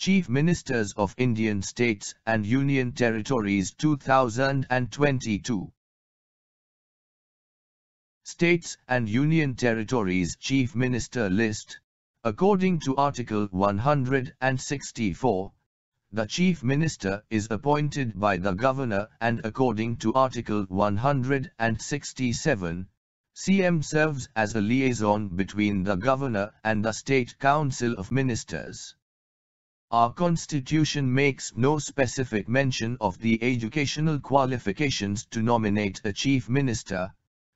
Chief Ministers of Indian States and Union Territories 2022. States and Union Territories Chief Minister List. According to Article 164, the Chief Minister is appointed by the Governor, and according to Article 167, CM serves as a liaison between the Governor and the State Council of Ministers. Our Constitution makes no specific mention of the educational qualifications to nominate a Chief Minister,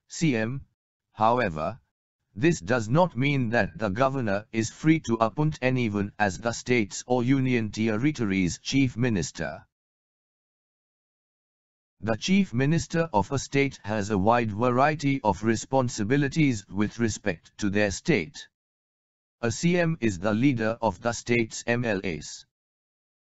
CM. However, this does not mean that the Governor is free to appoint anyone as the state's or Union Territories' Chief Minister. The Chief Minister of a state has a wide variety of responsibilities with respect to their state. A CM is the leader of the state's MLAs.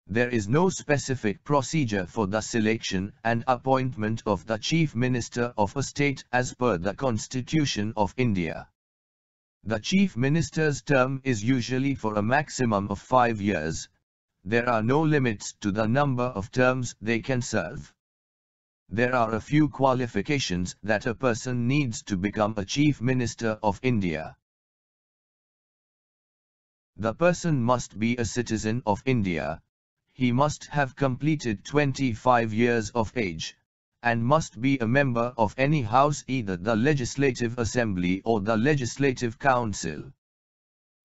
There is no specific procedure for the selection and appointment of the Chief Minister of a state as per the Constitution of India. The Chief Minister's term is usually for a maximum of 5 years. There are no limits to the number of terms they can serve. There are a few qualifications that a person needs to become a Chief Minister of India. The person must be a citizen of India. He must have completed 25 years of age, and must be a member of any house, either the Legislative Assembly or the Legislative Council.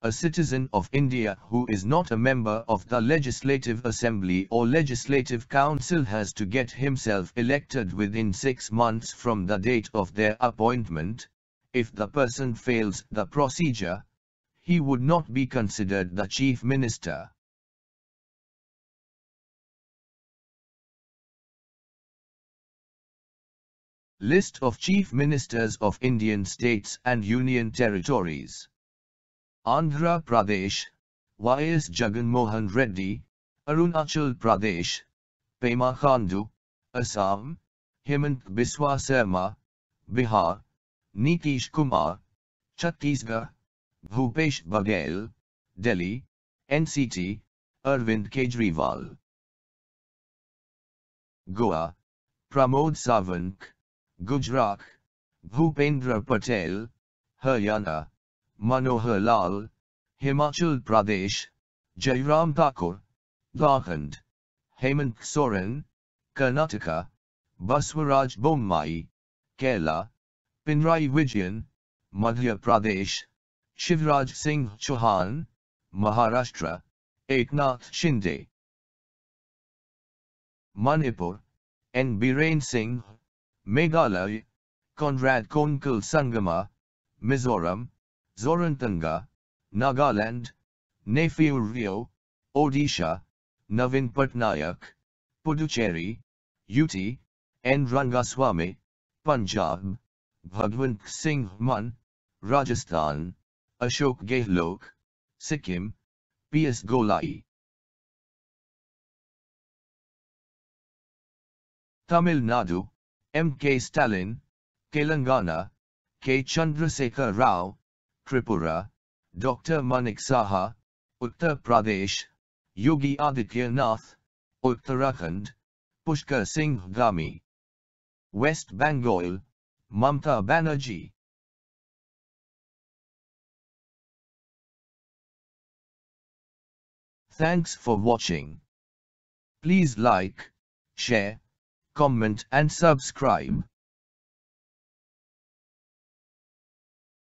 A citizen of India who is not a member of the Legislative Assembly or Legislative Council has to get himself elected within 6 months from the date of their appointment. If the person fails the procedure, he would not be considered the Chief Minister. List of Chief Ministers of Indian States and Union Territories. Andhra Pradesh, Y.S. Jagan Mohan Reddy. Arunachal Pradesh, Pema Khandu. Assam, Hemant Biswa Sarma. Bihar, Nitish Kumar. Chhattisgarh, Bhupesh Baghel. Delhi, NCT, Arvind Kejriwal. Goa, Pramod Sawant. Gujarat, Bhupendra Patel. Haryana, Manohar Lal. Himachal Pradesh, Jairam Thakur. Jharkhand, Hemant Soren. Karnataka, Baswaraj Bommai. Kerala, Pinarayi Vijayan. Madhya Pradesh, Shivraj Singh Chauhan. Maharashtra, Eknath Shinde. Manipur, N. Biren Singh. Meghalaya, Conrad Konkal Sangama. Mizoram, Zorantanga. Nagaland, Nefiu Rio. Odisha, Navin Patnaik. Puducherry, UT, N. Rangaswamy. Punjab, Bhagwant Singh Mann. Rajasthan, Ashok Gehlot. Sikkim, P.S. Golai. Tamil Nadu, M.K. Stalin. Telangana, K. Chandrasekhar Rao. Tripura, Dr. Manik Saha. Uttar Pradesh, Yogi Adityanath. Uttarakhand, Pushkar Singh Dhami. West Bengal, Mamta Banerjee. Thanks for watching. Please like, share, comment and subscribe.